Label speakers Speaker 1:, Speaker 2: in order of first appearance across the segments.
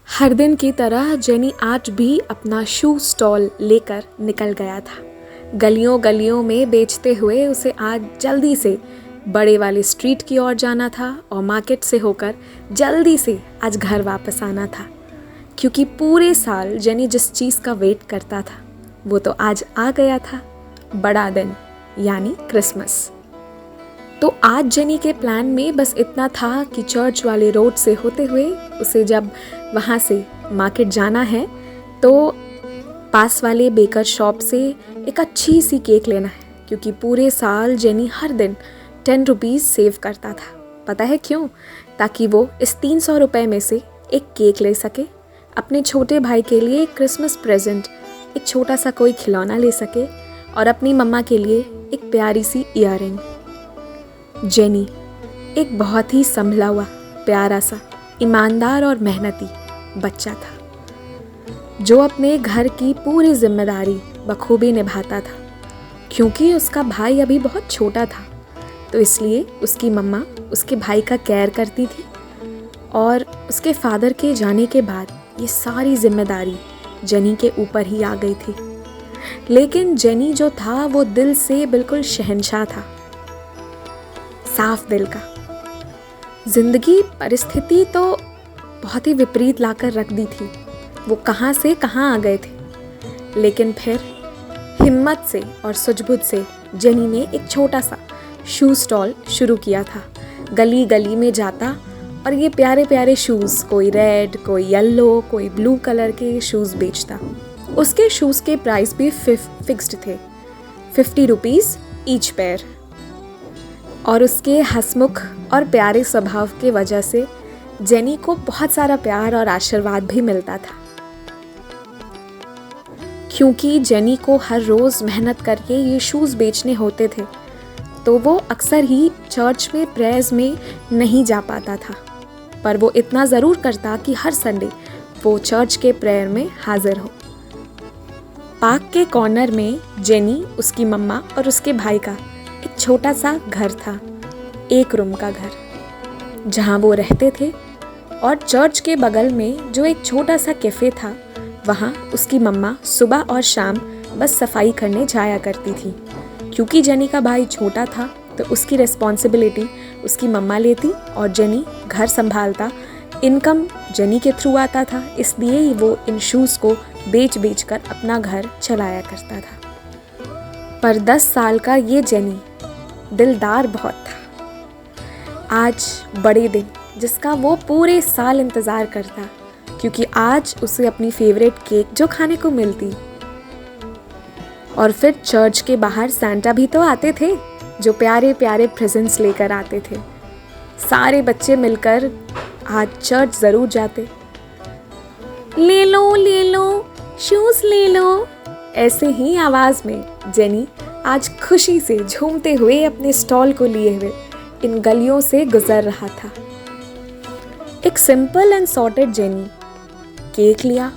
Speaker 1: हर दिन की तरह जेनी आज भी अपना शू स्टॉल लेकर निकल गया था। गलियों गलियों में बेचते हुए उसे आज जल्दी से बड़े वाले स्ट्रीट की ओर जाना था और मार्केट से होकर जल्दी से आज घर वापस आना था, क्योंकि पूरे साल जेनी जिस चीज़ का वेट करता था वो तो आज आ गया था, बड़ा दिन यानी क्रिसमस। तो आज जेनी के प्लान में बस इतना था कि चर्च वाले रोड से होते हुए उसे जब वहाँ से मार्केट जाना है तो पास वाले बेकर शॉप से एक अच्छी सी केक लेना है, क्योंकि पूरे साल जेनी हर दिन 10 रुपीज़ सेव करता था। पता है क्यों? ताकि वो इस 300 रुपये में से एक केक ले सके, अपने छोटे भाई के लिए एक क्रिसमस प्रेजेंट, एक छोटा सा कोई खिलौना ले सके और अपनी मम्मा के लिए एक प्यारी सी ईयररिंग। जेनी एक बहुत ही संभला हुआ, प्यारा सा, ईमानदार और मेहनती बच्चा था जो अपने घर की पूरी जिम्मेदारी बखूबी निभाता था। क्योंकि उसका भाई अभी बहुत छोटा था तो इसलिए उसकी मम्मा उसके भाई का केयर करती थी और उसके फादर के जाने के बाद ये सारी जिम्मेदारी जेनी के ऊपर ही आ गई थी। लेकिन जेनी जो था वो दिल से बिल्कुल शहंशाह था, साफ दिल का। जिंदगी परिस्थिति तो बहुत ही विपरीत लाकर रख दी थी, वो कहाँ से कहाँ आ गए थे। लेकिन फिर हिम्मत से और सुझबुझ से जेनी ने एक छोटा सा शू स्टॉल शुरू किया था। गली गली में जाता और ये प्यारे प्यारे शूज़, कोई रेड, कोई येलो, कोई ब्लू कलर के शूज़ बेचता। उसके शूज़ के प्राइस भी फिक्स्ड थे, 50 रुपीज़ ईच पेयर। और उसके हंसमुख और प्यारे स्वभाव के वजह से जेनी को बहुत सारा प्यार और आशीर्वाद भी मिलता था। क्योंकि जेनी को हर रोज़ मेहनत करके ये शूज़ बेचने होते थे तो वो अक्सर ही चर्च में प्रेयर्स में नहीं जा पाता था, पर वो इतना ज़रूर करता कि हर संडे वो चर्च के प्रेयर में हाजिर हो। पार्क के कॉर्नर में जेनी, उसकी मम्मा और उसके भाई का एक छोटा सा घर था, एक रूम का घर जहाँ वो रहते थे। और चर्च के बगल में जो एक छोटा सा कैफ़े था, वहाँ उसकी मम्मा सुबह और शाम बस सफाई करने जाया करती थी। क्योंकि जेनी का भाई छोटा था तो उसकी रिस्पॉन्सिबिलिटी उसकी मम्मा लेती और जेनी घर संभालता। इनकम जेनी के थ्रू आता था, इसलिए ही वो इन शूज़ को बेच कर अपना घर चलाया करता था। पर 10 साल का ये जेनी दिलदार बहुत था। आज बड़े दिन जिसका वो पूरे साल इंतज़ार करता, क्योंकि आज उसे अपनी फेवरेट केक जो खाने को मिलती। और फिर चर्च के बाहर सैंटा भी तो आते थे जो प्यारे प्यारे प्रेजेंट्स लेकर आते थे। सारे बच्चे मिलकर आज चर्च ज़रूर जाते। ले लो शूज़ ले लो, ऐसे ही आवाज़ में जेनी आज खुशी से झूमते हुए अपने स्टॉल को लिए हुए इन गलियों से गुजर रहा था। एक simple and sorted jenny cake लिया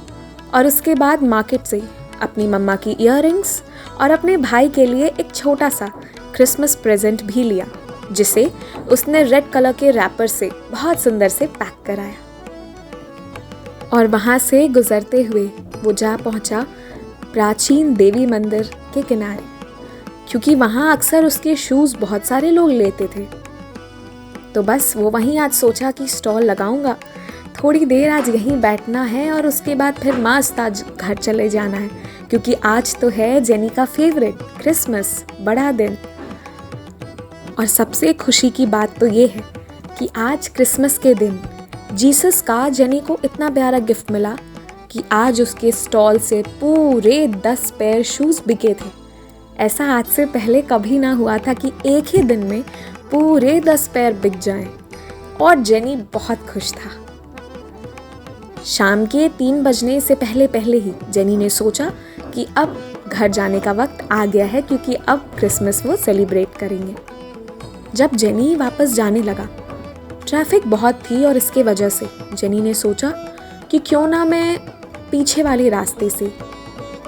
Speaker 1: और उसके बाद मार्केट से अपनी मम्मा की ईयररिंग्स और अपने भाई के लिए एक छोटा सा क्रिसमस प्रेजेंट भी लिया, जिसे उसने रेड कलर के रैपर से बहुत सुंदर से पैक कराया। और वहाँ से गुजरते हुए वो जा पहुँचा प्राचीन देवी मंदिर के किनारे, क्योंकि वहाँ अक्सर उसके शूज़ बहुत सारे लोग लेते थे। तो बस वो वहीं आज सोचा कि स्टॉल लगाऊंगा, थोड़ी देर आज यहीं बैठना है और उसके बाद फिर मस्त आज घर चले जाना है, क्योंकि आज तो है जेनी का फेवरेट क्रिसमस, बड़ा दिन। और सबसे खुशी की बात तो ये है कि आज क्रिसमस के दिन जीसस का जेनी को इतना प्यारा गिफ्ट मिला कि आज उसके स्टॉल से पूरे 10 पेयर शूज़ बिके थे। ऐसा आज से पहले कभी ना हुआ था कि एक ही दिन में पूरे 10 पेयर बिक जाएं। और जेनी बहुत खुश था। शाम के 3 बजने से पहले ही जेनी ने सोचा कि अब घर जाने का वक्त आ गया है, क्योंकि अब क्रिसमस वो सेलिब्रेट करेंगे। जब जेनी वापस जाने लगा, ट्रैफिक बहुत थी और इसके वजह से जेनी ने सोचा कि क्यों ना मैं पीछे वाले रास्ते से,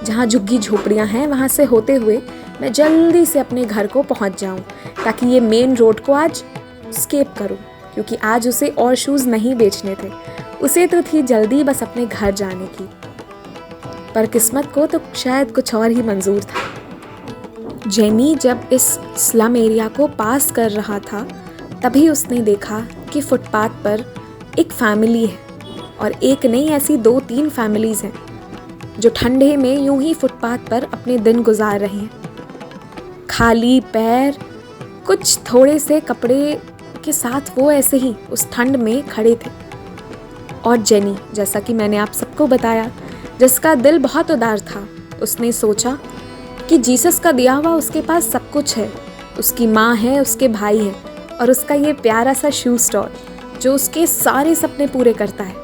Speaker 1: जहाँ झुग्गी झोपड़ियाँ हैं, वहाँ से होते हुए मैं जल्दी से अपने घर को पहुँच जाऊँ, ताकि ये मेन रोड को आज स्केप करूँ, क्योंकि आज उसे और शूज़ नहीं बेचने थे उसे तो थी जल्दी बस अपने घर जाने की, पर किस्मत को तो शायद कुछ और ही मंजूर था। जेनी जब इस स्लम एरिया को पास कर रहा था तभी उसने देखा कि फुटपाथ पर एक फैमिली है, और एक नहीं ऐसी 2-3 फैमिलीज़ हैं जो ठंडे में यूं ही फुटपाथ पर अपने दिन गुजार रहे हैं। खाली पैर, कुछ थोड़े से कपड़े के साथ वो ऐसे ही उस ठंड में खड़े थे। और जेनी, जैसा कि मैंने आप सबको बताया, जिसका दिल बहुत उदार था, उसने सोचा कि जीसस का दिया हुआ उसके पास सब कुछ है। उसकी माँ है, उसके भाई हैं, और उसका ये प्यारा सा शू स्टॉल जो उसके सारे सपने पूरे करता है।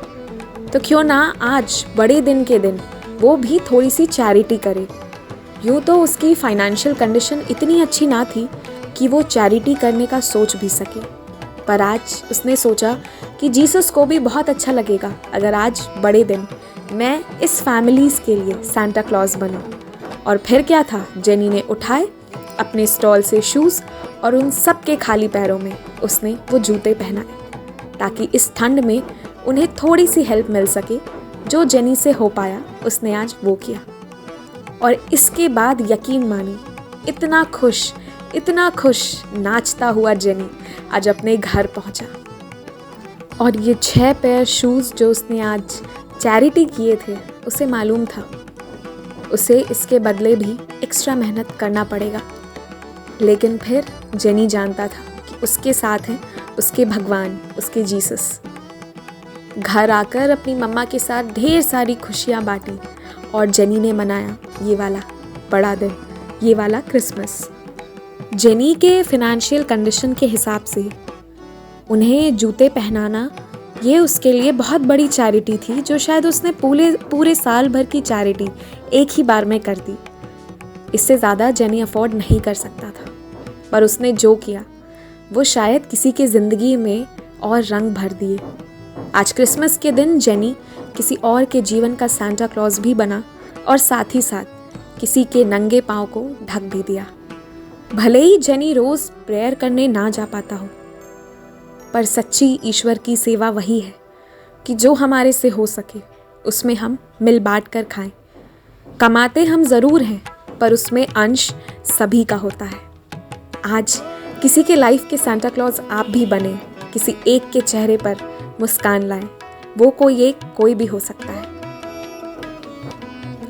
Speaker 1: तो क्यों ना आज बड़े दिन के दिन वो भी थोड़ी सी चैरिटी करे। यूँ तो उसकी फाइनेंशियल कंडीशन इतनी अच्छी ना थी कि वो चैरिटी करने का सोच भी सके, पर आज उसने सोचा कि जीसस को भी बहुत अच्छा लगेगा अगर आज बड़े दिन मैं इस फैमिलीज़ के लिए सांता क्लॉज बनूं। और फिर क्या था, जेनी ने उठाए अपने स्टॉल से शूज़ और उन सब के खाली पैरों में उसने वो जूते पहनाए ताकि इस ठंड में उन्हें थोड़ी सी हेल्प मिल सके। जो जेनी से हो पाया उसने आज वो किया, और इसके बाद यकीन माने इतना खुश नाचता हुआ जेनी आज अपने घर पहुंचा। और ये 6 पेयर शूज़ जो उसने आज चैरिटी किए थे, उसे मालूम था उसे इसके बदले भी एक्स्ट्रा मेहनत करना पड़ेगा, लेकिन फिर जेनी जानता था कि उसके साथ हैं उसके भगवान, उसके जीसस। घर आकर अपनी मम्मा के साथ ढेर सारी खुशियाँ बांटी और जेनी ने मनाया ये वाला बड़ा दिन, ये वाला क्रिसमस। जेनी के फिनेंशियल कंडीशन के हिसाब से उन्हें जूते पहनाना ये उसके लिए बहुत बड़ी चैरिटी थी, जो शायद उसने पूरे साल भर की चैरिटी एक ही बार में कर दी। इससे ज़्यादा जेनी अफोर्ड नहीं कर सकता था, पर उसने जो किया वो शायद किसी के ज़िंदगी में और रंग भर दिए। आज क्रिसमस के दिन जेनी किसी और के जीवन का सांता क्लॉज भी बना, और साथ ही साथ किसी के नंगे पाँव को ढक भी दिया। भले ही जेनी रोज़ प्रेयर करने ना जा पाता हो, पर सच्ची ईश्वर की सेवा वही है कि जो हमारे से हो सके उसमें हम मिल बांट कर खाएं। कमाते हम ज़रूर हैं, पर उसमें अंश सभी का होता है। आज किसी के लाइफ के सांता क्लॉज आप भी बने, किसी एक के चेहरे पर मुस्कान लाएं। वो कोई भी हो सकता है।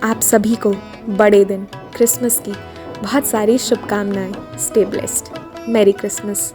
Speaker 1: आप सभी को बड़े दिन क्रिसमस की बहुत सारी शुभकामनाएं। Stay blessed. Merry Christmas.